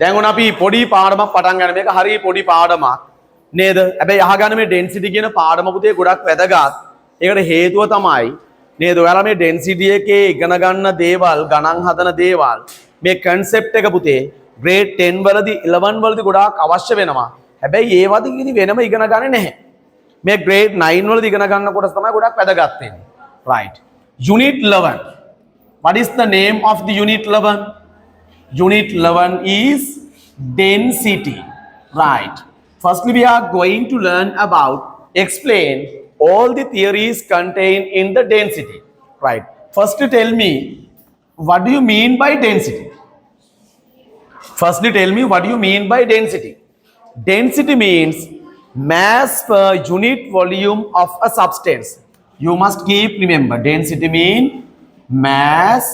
දැන් උන අපි පොඩි පාඩමක් පටන් ගන්න මේක හරිය පොඩි පාඩමක් නේද? හැබැයි අහගන්න මේ ඩෙන්සිටි කියන පාඩම පුතේ ගොඩක් වැදගත්. ඒකට හේතුව තමයි නේද? ඔයාලා මේ ඩෙන්සිටි එකේ ඉගෙන ගන්න දේවල්, ගණන් හදන දේවල් මේ concept එක පුතේ grade 10 වලදී 11 වලදී ගොඩාක් අවශ්‍ය වෙනවා. හැබැයි ඒවදී කිසි වෙනම ඉගෙන ගන්නේ නැහැ. මේ grade 9 වලදී ඉගෙන ගන්න කොටස තමයි ගොඩක් වැදගත් වෙන්නේ. Right. Unit 11. What is the name of the unit 11? Unit 11 is density. Right. Firstly, we are going to learn about, explain all the theories contained in the density. Right. Firstly, tell me, what do you mean by density? Firstly, tell me, what do you mean by density? Density means mass per unit volume of a substance. You must keep remember, density means mass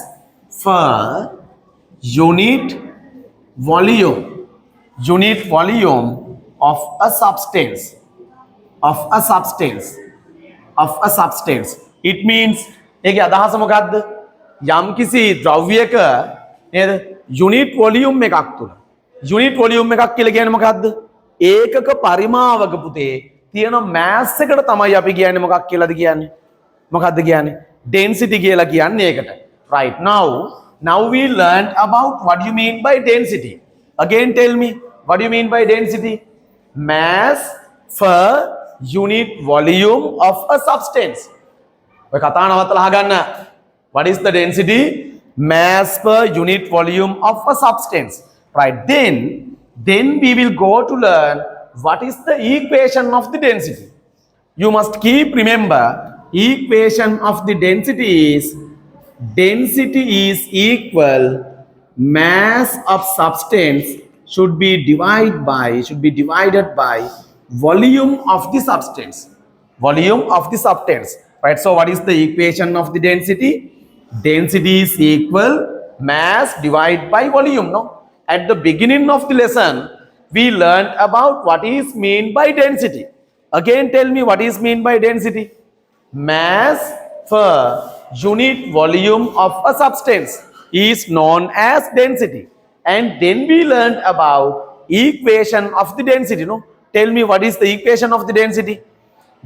per unit volume of a substance. It means ඒකේ අදහස මොකක්ද? යම් කිසි ද්‍රව්‍යයක නේද unit volume එකක් තුල unit volume එකක් කියලා කියන්නේ මොකක්ද? ඒකක පරිමාවක පුතේ තියෙන මෑස් එකට තමයි අපි කියන්නේ මොකක් කියලාද කියන්නේ? මොකක්ද කියන්නේ? density කියලා කියන්නේ ඒකට. Right. Now we learned about what you mean by density. Again tell me, what do you mean by density? Mass per unit volume of a substance. ඔය කතාව නවත්තලා අහගන්න. What is the density? Mass per unit volume of a substance. Right. Then we will go to learn what is the equation of the density. You must keep remember, equation of the density is equal mass of substance should be divided by volume of the substance. Right. So what is the equation of the density? Density is equal mass divided by volume. No? At the beginning of the lesson, we learned about what is mean by density. Again, tell me what is mean by density. Mass per unit volume of a substance is known as density. And then we learned about equation of the density. No? Tell me what is the equation of the density.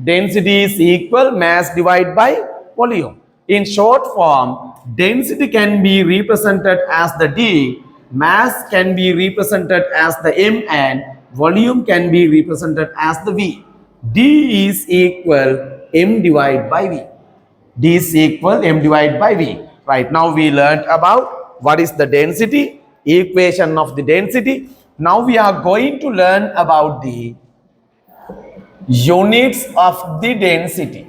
Density is equal mass divided by volume. In short form, density can be represented as the D, mass can be represented as the M, and volume can be represented as the V. D is equal M divided by V. D is equal M divided by V. Right. Now we learned about what is the density, equation of the density. Now we are going to learn about the units of the density.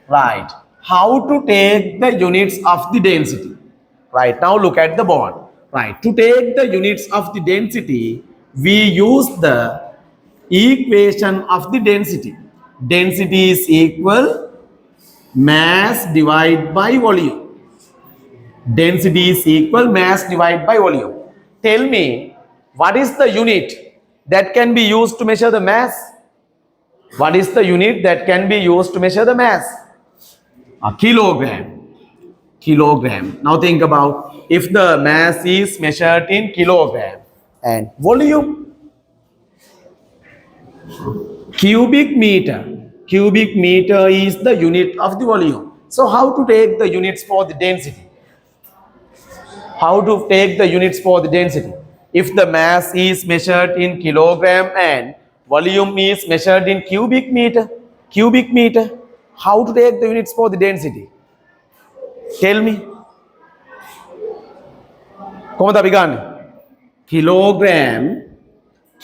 Right. How to take the units of the density. Right. Now look at the board. Right. To take the units of the density, we use the equation of the density. Density is equal mass divided by volume. Density is equal mass divided by volume. Tell me, what is the unit that can be used to measure the mass? What is the unit that can be used to measure the mass? A kilogram. Now think about, if the mass is measured in kilogram and volume, cubic meter is the unit of the volume. So how to take the units for the density? If the mass is measured in kilogram and volume is measured in cubic meter, how to take the units for the density? Tell me. කොහොමද අපි ගන්න? kilogram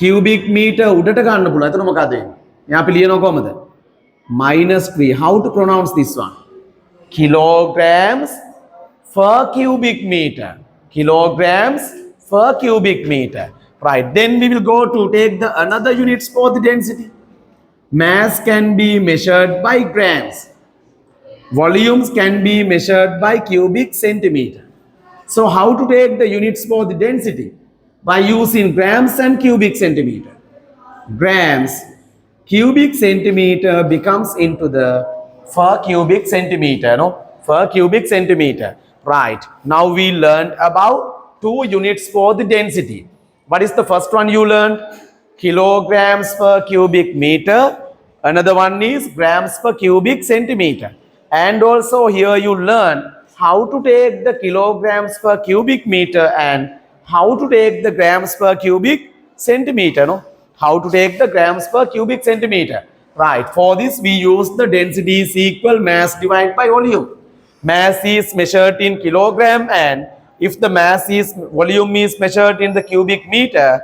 cubic meter උඩට ගන්න පුළුවන්. එතන මොකද වෙන්නේ? මෙයා අපි ලියනවා කොහමද? -3. How to pronounce this one? Kilograms per cubic meter. Right. Then we will go to take the another units for the density. Mass can be measured by grams. Volumes can be measured by cubic centimeter. So how to take the units for the density? By using grams and cubic centimeter. Grams, cubic centimeter becomes into the per cubic centimeter. No? Per cubic centimeter. Right. Now we learned about two units for the density. What is the first one you learned? Kilograms per cubic meter. Another one is grams per cubic centimeter. And also here you learn how to take the kilograms per cubic meter and how to take the grams per cubic centimeter. No? How to take the grams per cubic centimeter. Right. For this we use the density is equal mass divided by volume. Mass is measured in kilogram, and if the mass is volume is measured in the cubic meter,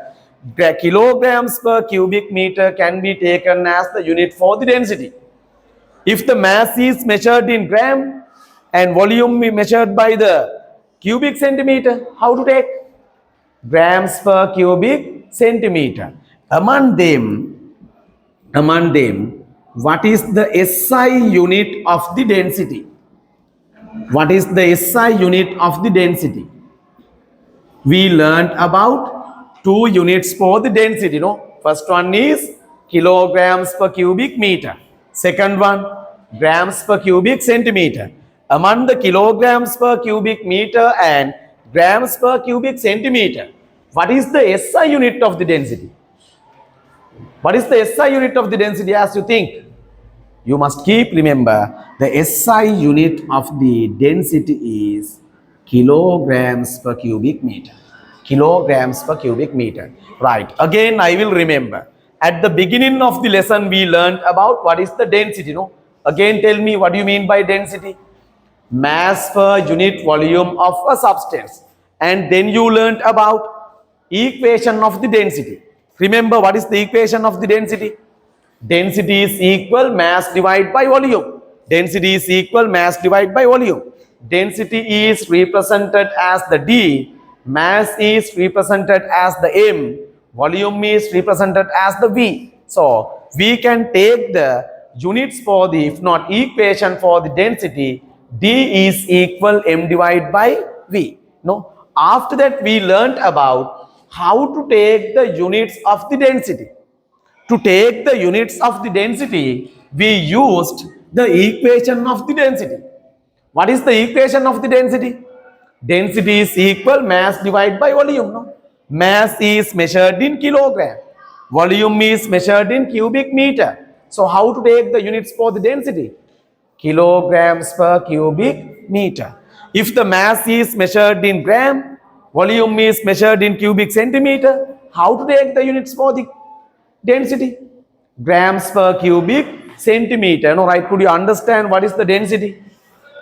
the kilograms per cubic meter can be taken as the unit for the density. If the mass is measured in gram and volume is measured by the cubic centimeter, how to take? Grams per cubic centimeter. Among them, what is the SI unit of the density? What is the SI unit of the density? We learned about two units for the density. No? First one is kilograms per cubic meter. Second one, grams per cubic centimeter. Among the kilograms per cubic meter and grams per cubic centimeter, what is the SI unit of the density? What is the SI unit of the density as you think? You must keep remember the SI unit of the density is kilograms per cubic meter. Kilograms per cubic meter. Right. Again, I will remember. At the beginning of the lesson, we learned about what is the density. No? Again, tell me what do you mean by density? Mass per unit volume of a substance. And then you learned about equation of the density. Remember what is the equation of the density? Density is equal mass divided by volume. Density is equal mass divided by volume. Density is represented as the D. Mass is represented as the M. Volume is represented as the V. So, we can take the units for the, if not equation for the density, D is equal M divided by V. No? After that, we learned about how to take the units of the density. To take the units of the density, we used the equation of the density. What is the equation of the density? Density is equal mass divided by volume. No? Mass is measured in kilogram. Volume is measured in cubic meter. So how to take the units for the density? Kilograms per cubic meter. If the mass is measured in gram, volume is measured in cubic centimeter, how to take the units for the density? Grams per cubic centimeter. No, right? Could you understand what is the density?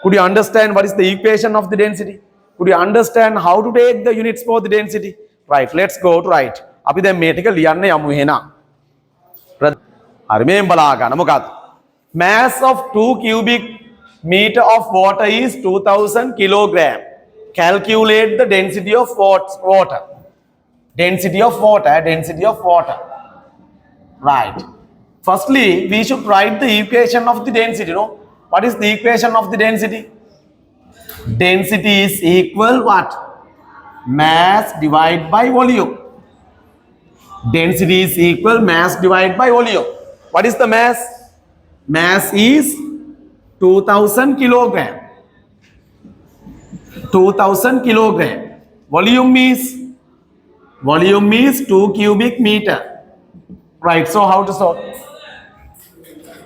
Could you understand what is the equation of the density? Could you understand how to take the units for the density? Right, let's go to right. අපි දැන් මේ ටික ලියන්න යමු එහෙනම්. හරි මේන් බලා ගන්න මොකක්ද? Mass of 2 cubic meter of water is 2000 kilogram. Calculate the density of water. Density of water, density of water. Right. Firstly, we should write the equation of the density. No? What is the equation of the density? Density is equal what? Mass divided by volume. Density is equal mass divided by volume. What is the mass? Mass is 2000 kilogram. 2000 kilogram. Volume is 2 cubic meter. Right, so how to solve?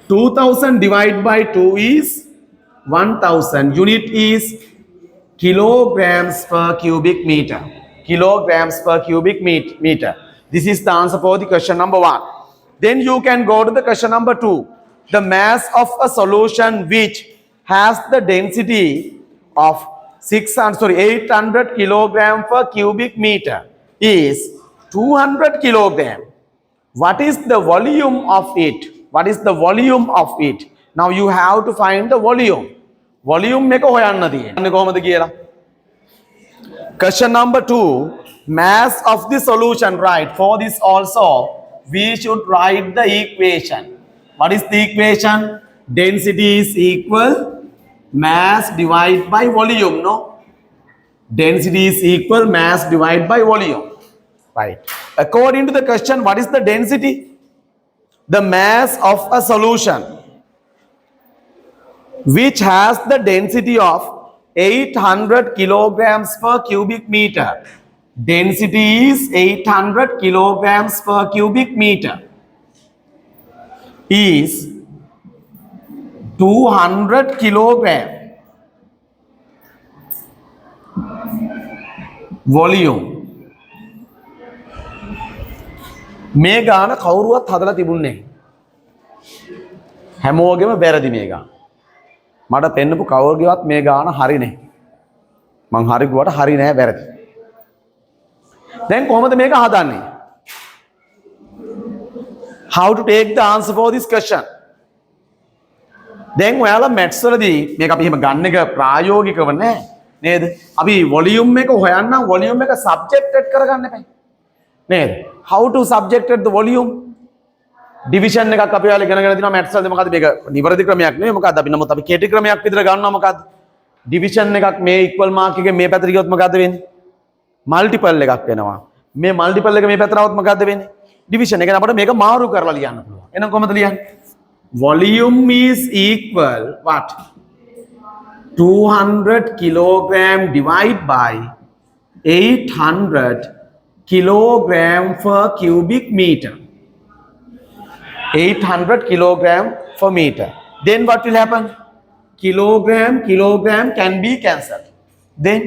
2000 divided by 2 is 1000. Unit is kilograms per cubic meter. Kilograms per cubic meter. This is the answer for the question number 1. Then you can go to the question number 2. The mass of a solution which has the density of 800 kilogram per cubic meter is 200 kilogram. What is the volume of it? What is the volume of it? Now you have to find the volume. Volume එක හොයන්න තියෙන්නේ කොහොමද කියලා. Question number 2, mass of the solution. Right, for this also we should write the equation. What is the equation? Density is equal mass divided by volume. No? Density is equal mass divided by volume. Right. According to the question, what is the density? The mass of a solution which has the density of 800 kilograms per cubic meter. Density is 800 kilograms per cubic meter. Is 200 kilogram volume. මේ ගාන කවුරුවත් හදලා තිබුණේ නැහැ. හැමෝගෙම වැරදි මේ ගාන. මට පෙන්නපු කවුරුගේවත් මේ ගාන හරි නැහැ. මං හරි ගුවට හරි නැහැ වැරදි. දැන් කොහොමද මේක හදන්නේ? How to take the answer for this question? දැන් ඔයාලා maths වලදී මේක අපි එහෙම ගන්න එක ප්‍රායෝගිකව නැහැ නේද? අපි volume එක හොයන්න volume එක subjected කරගන්න එපා. නේද? How to subjected the volume? Division එකක් අපි ඔයාලා ඉගෙනගෙන තියෙනවා maths වලදී මොකද්ද මේක නිවැරදි ක්‍රමයක් නෙවෙයි මොකද්ද අපි නමුත් අපි කෙටි ක්‍රමයක් විතර ගන්නවා මොකද්ද? Division එකක් මේ equal mark එකේ මේ පැත්තට ගියොත් මොකද්ද වෙන්නේ? Multiple එකක් වෙනවා. මේ multiple එක මේ පැත්තට આવොත් මොකද්ද වෙන්නේ? Division එක. අපිට මේක මාරු කරලා ලියන්න පුළුවන්. එහෙනම් කොහොමද ලියන්නේ? Volume is equal what? 200 kilogram divided by 800 kilogram per cubic meter. 800 kilogram per meter. Then what will happen? Kilogram can be cancelled. Then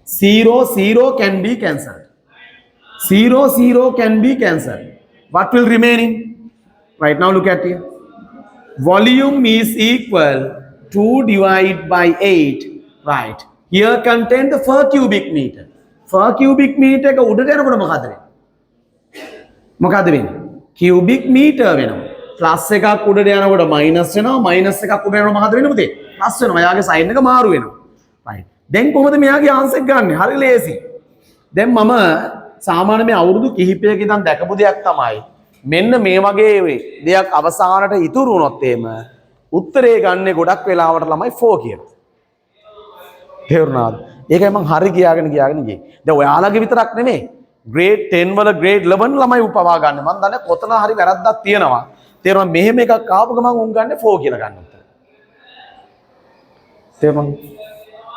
0 can be cancelled. 0 can be cancelled. What will remaining? Right now look at here. Volume is equal 2 divided by 8. Right. Here contain the per cubic meter. Per cubic meter එක උඩට යනකොට මොකද වෙන්නේ? මොකද වෙන්නේ? cubic meter වෙනවා. Plus එකක් උඩට යනකොට මයිනස් වෙනවා. මයිනස් එකක් උඩට යනකොට මොකද වෙන්නේ පුතේ? ප්ලස් වෙනවා. එයාගේ සයින් එක මාරු වෙනවා. right. දැන් කොහොමද මෙයාගේ ආන්සර් එක ගන්නෙ? හරි ලේසි. දැන් මම සාමාන්‍ය මේ අවුරුදු කිහිපයක ඉඳන් දැකපු දෙයක් තමයි මෙන්න මේ වගේ දෙයක් අවසානට ඉතුරු වුණොත් එහෙම උත්තරේ ගන්නෙ ගොඩක් වෙලාවට ළමයි 4 කියනවා. තේරුණාද? ඒකයි මම හරි කියාගෙන ගියේ. දැන් ඔයාලගේ විතරක් නෙමෙයි. grade 10 වල grade 11 ළමයි උපවා ගන්න. මම දන්නේ කොතන හරි වැරද්දක් තියෙනවා. තේරුණා මෙහෙම එකක් ආපු ගමන් උන් ගන්නේ 4 කියලා ගන්න උත්තර. තේරුණාද?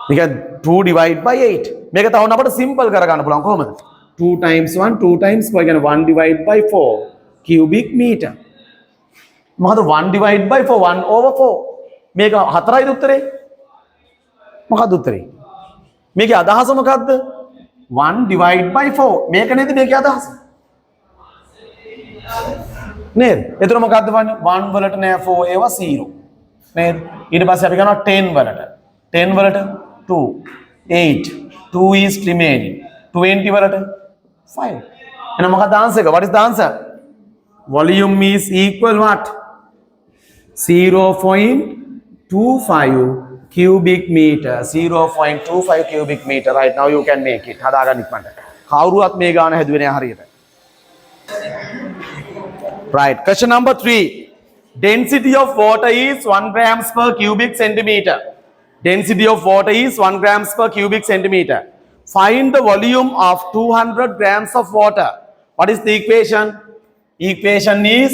නිකන් 2 divide by 8. මේක තවන්න අපිට simple කරගන්න පුළුවන් කොහොමද? 2 times 1 2 times 4 කියන්නේ 1 divide by 4 cubic meter. මොකද 1 divide by 4 1 over 4. මේක 4යිද උත්තරේ? මොකක්ද උත්තරේ? මේකේ අදහස මොකක්ද? 1 divide by 4. මේක නේද මේකේ අදහස? නේද? එතන මොකක්ද වන්නේ? 1 වලට නෑ 4 ඒවා 0. නේද? ඊට පස්සේ අපි කරනවා 10 වලට. 10 වලට 2 8 2 is remaining. 20 වලට 5. එහෙනම් මොකක්ද ආන්සර් එක? What is the answer? Volume is equal what? 0.25 cubic meter. 0.25 cubic meter. Right now you can make it. හදාගන්න ඉක්මනට. කවුරුවත් මේ ගාන හැදුවේ නෑ හරියට. Right. Question number 3. Density of water is 1 grams per cubic centimeter. Density of water is 1 grams per cubic centimeter. Find the volume of 200 grams of water. What is the equation? Equation is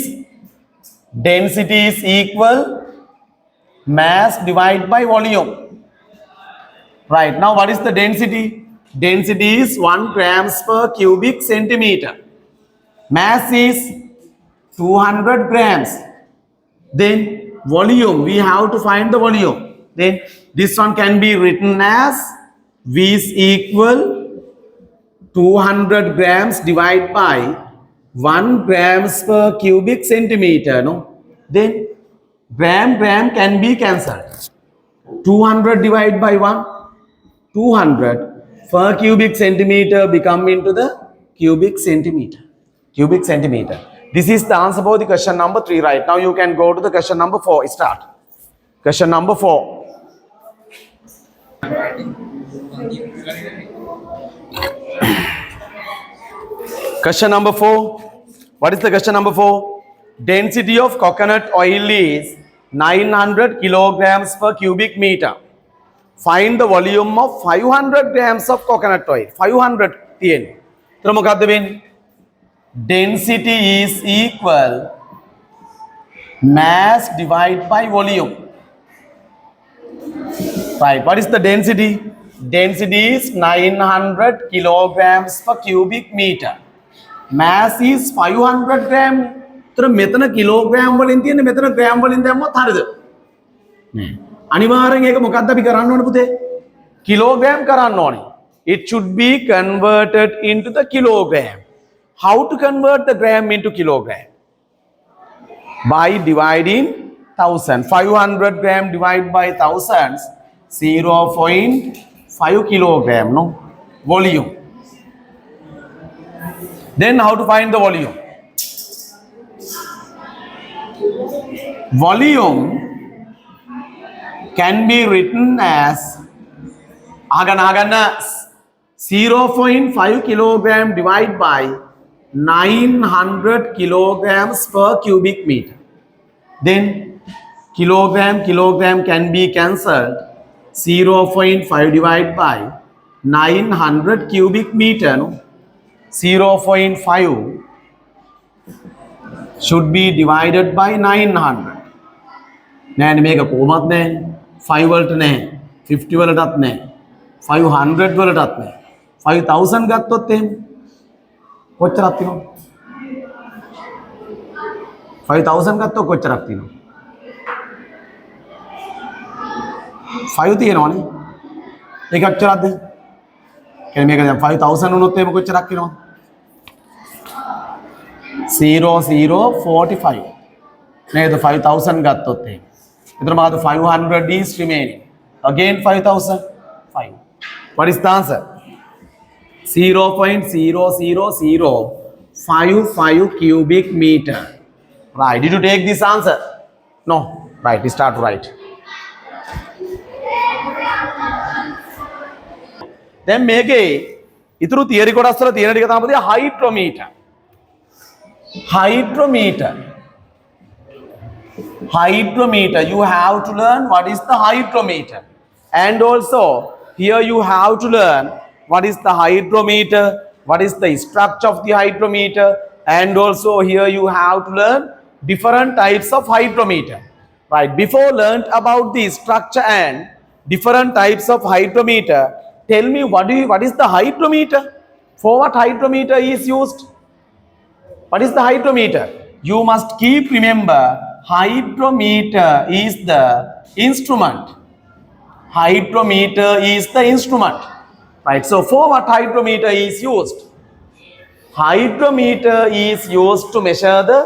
density is equal mass divided by volume. Right. Now what is the density? Density is 1 grams per cubic centimeter. Mass is 200 grams. Then volume, we have to find the volume. Then this one can be written as V is equal 200 grams divided by 1 grams per cubic centimeter. No? Then gram can be cancelled. 200 divided by 1, 200 per cubic centimeter become into the cubic centimeter. Cubic centimeter. This is the answer for the question number 3. Right now you can go to the question number 4. Start. Question number 4. Question number 4. What is the question number 4? Density of coconut oil is 900 kilograms per cubic meter. Find the volume of 500 grams of coconut oil. 500 TN. So මොකක්ද වෙන්නේ? Density is equal mass divided by volume. Right. What is the density? Density is 900 kilograms per cubic meter. Mass is 500 gram. So, මෙතන kilogram වලින් තියෙන්නේ මෙතන gram වලින් දැම්මොත් හරියද? නෑ. අනිවාර්යෙන් ඒක මොකක්ද අපි කරන්න ඕනේ පුතේ? කිලෝග්‍රෑම් කරන්න ඕනේ. It should be converted into the kilogram. How to convert the gram into kilogram? By dividing 1000. 500 gram divided by 1000, 0.5 kilogram, no? Volume. Then how to find the volume? Volume can be written as 0.5 kilogram divided by 900 kilograms per cubic meter. Then kilogram can be cancelled. 0.5 divided by 900 cubic meter, no? 0.5 should be divided by 900. නෑ මේක කොහොමත් නෑ 5 වලට නෑ 50 වලටත් නෑ 500 වලටත් නෑ 5000 ගත්තොත් එහෙම කොච්චරක් තියෙනවද 5000 ගත්තොත් කොච්චරක් තියෙනවද 5 තියෙනවනේ ඒක කොච්චරක්ද කියන්නේ මේක දැන් 5000 වුණොත් එහෙම කොච්චරක් වෙනවද 0045 නේද 5000 ගත්තොත් එහෙම එතන මාද 500 is remaining again 5000 5 what is the answer 0.00055 cubic meter right did you take this answer no right start to write then මේකේ ඉතුරු තියරි කොටස් වල තියෙන ටික තමයි hydrometer hydrometer you have to learn what is the hydrometer and also here you have to learn what is the hydrometer what is the structure of the hydrometer and also here you have to learn different types of hydrometer right before learned about the structure and different types of hydrometer tell me what is the hydrometer for what hydrometer is used what is the hydrometer you must keep remember hydrometer is the instrument right so for what hydrometer is used hydrometer is used to measure the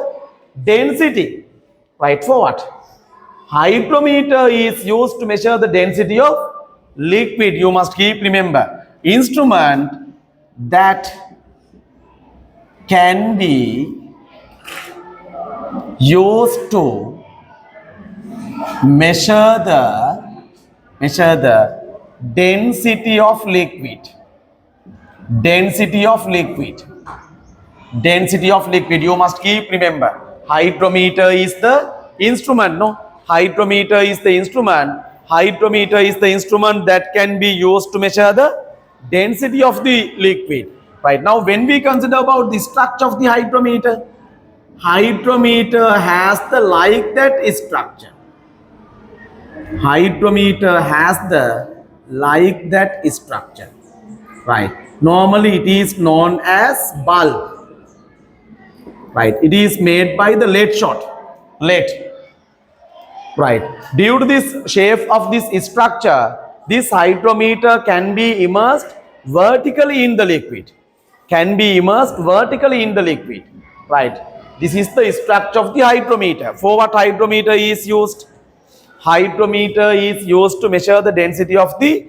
density right for what hydrometer is used to measure the density of liquid you must keep remember instrument that can be used to measure the density of liquid you must keep remember hydrometer is the instrument no hydrometer is the instrument that can be used to measure the density of the liquid right now when we consider about the structure of the hydrometer has the like that structure right normally it is known as bulb right it is made by the lead right due to this shape of this structure this hydrometer can be immersed vertically in the liquid right this is the structure of the hydrometer for what hydrometer is used to measure the density of the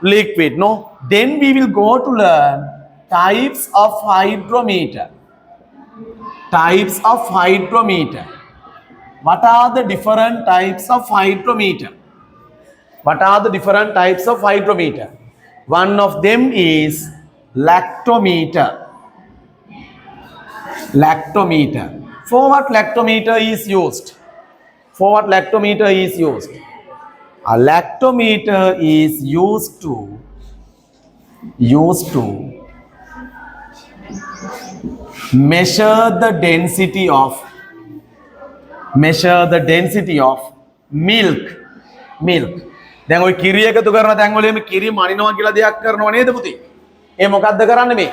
liquid no then we will go to learn types of hydrometer what are the different types of hydrometer one of them is lactometer for what lactometer is used a lactometer is used to measure the density of milk දැන් ওই කිරි එකතු කරන තැන් වල මේ කිරි මනිනවා කියලා දෙයක් කරනව නේද පුතේ? ඒ මොකද්ද කරන්නේ මේ?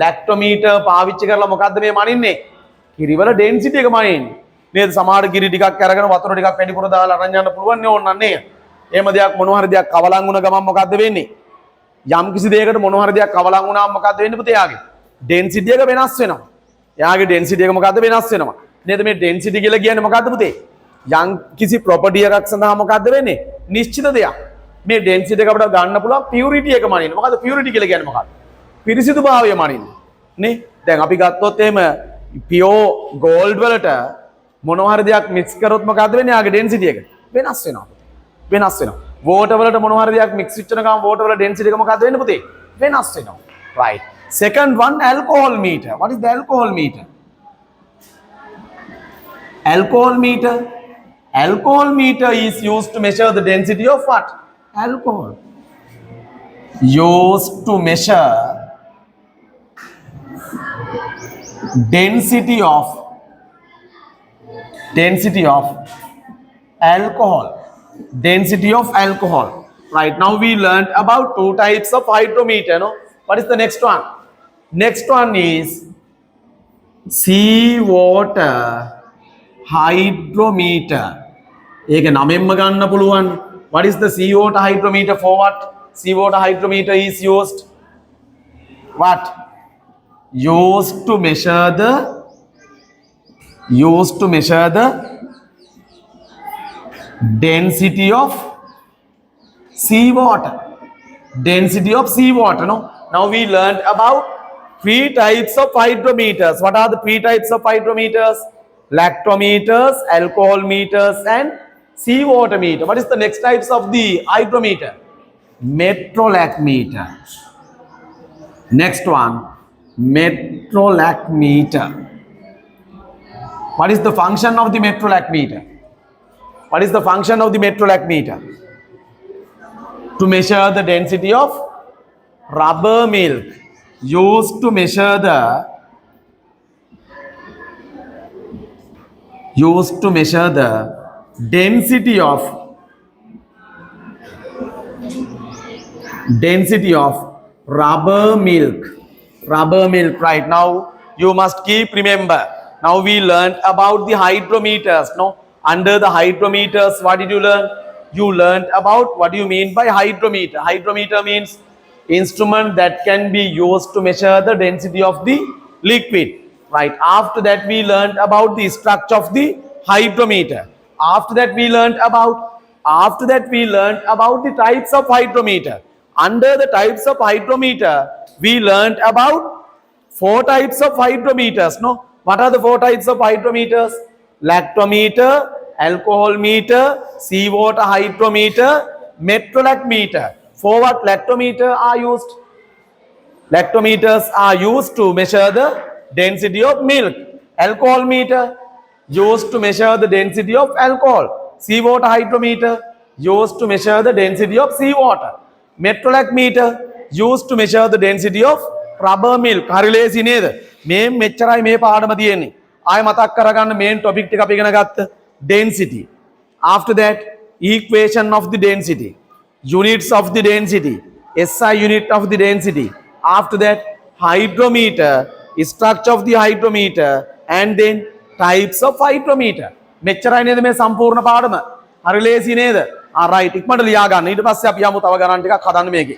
ලැක්ටෝමීටර් පාවිච්චි කරලා මොකද්ද මේ මනින්නේ? කිරි වල ඩෙන්සිටි එක මනින්නේ. නේද? සමහර කිරි ටිකක් අරගෙන වතුර ටිකක් වැඩිපුර දාලා අරන් යන්න පුළුවන් නේ ඕනනම් නේද? එහෙම දෙයක් මොනවා හරි දෙයක් කවලම් වුණ ගමන් මොකද්ද වෙන්නේ? යම් කිසි දෙයකට මොනවා හරි දෙයක් කවලම් වුණාම මොකද්ද වෙන්නේ පුතේ යාගේ? ඩෙන්සිටි එක වෙනස් වෙනවා. යාගේ ඩෙන්සිටි එක මොකද්ද වෙනස් වෙනවා. නේද? මේ ඩෙන්සිටි කියලා කියන්නේ මොකද්ද පුතේ? යම් කිසි ප්‍රොපර්ටි එකක් සඳහා මොකද්ද වෙන්නේ? නිශ්චිත දෙයක්. මේ ඩෙන්සිටි එක අපිට ගන්න පුළුවන් පියුරිටි එක මනින්න. මොකද්ද පියුරිටි කියලා කියන්නේ මොකක්ද? පිරිසිදුභාවය මනින්න. නේ? දැන් අපි ගත්තොත් එහෙම පියෝ ගෝල්ඩ් වලට මොනවා හරි දෙයක් මික්ස් කරොත් මොකද්ද වෙන්නේ? යාගේ ඩෙන්සිටි එක වෙනස් වෙනවා. වෙනස් වෙනවා. වෝටර් වලට මොනවා හරි දෙයක් මික්ස් වෙච්ච ගමන් වෝටර් වල ඩෙන්සිටි එක මොකද්ද වෙන්නේ පුතේ? වෙනස් වෙනවා. right. Second one, alcohol meter. What is the alcohol meter? Alcohol meter. Alcohol meter is used to measure the density of what? Alcohol. Used to measure density of alcohol. Density of alcohol. Right, now we learned about two types of hydrometer. No? What is the next one? Next one is sea water hydrometer. ඒක නමෙන්ම ගන්න පුළුවන්. What is the sea water hydrometer for what? Sea water hydrometer is used what? Used to measure the density of seawater. Density of seawater. No? Now we learned about three types of hydrometers. What are the three types of hydrometers? Lactometers, alcohol meters, and seawater meter. What is the next types of the hydrometer? Metrolac meter. Next one, metrolac meter. What is the function of the metrolac meter? What is the function of the metrolac meter? To measure the density of rubber milk. Used to measure the density of rubber milk. Right now you must keep remember. Now we learned about the hydrometers. No, under the hydrometers what did you learn? You learned about what do you mean by hydrometer. Hydrometer means instrument that can be used to measure the density of the liquid. Right, after that we learned about the structure of the hydrometer. After that we learned about the types of hydrometer. Under the types of hydrometer we learned about four types of hydrometers. No, what are the four types of hydrometers? Lactometer, alcohol meter, seawater hydrometer, metrolac meter. For what lactometer are used? Lactometers are used to measure the density of milk. Alcohol meter used to measure the density of alcohol. Seawater hydrometer used to measure the density of seawater. Metrolac meter used to measure the density of rubber milk. හරි ලේසි නේද? මේ මෙච්චරයි මේ පාඩම තියෙන්නේ. ආයෙ මතක් කරගන්න මේන් ටොපික් ටික අපි ඉගෙන ගත්ත density. After that equation of the density, units of the density, SI unit of the density. After that hydrometer, structure of the hydrometer, and then types of hydrometer. මෙච්චරයි නේද මේ සම්පූර්ණ පාඩම. හරි ලේසි නේද? right ඉක්මනට ලියා ගන්න. ඊට පස්සේ අපි යමු තව ගණන් ටිකක් හදන්න මේකේ.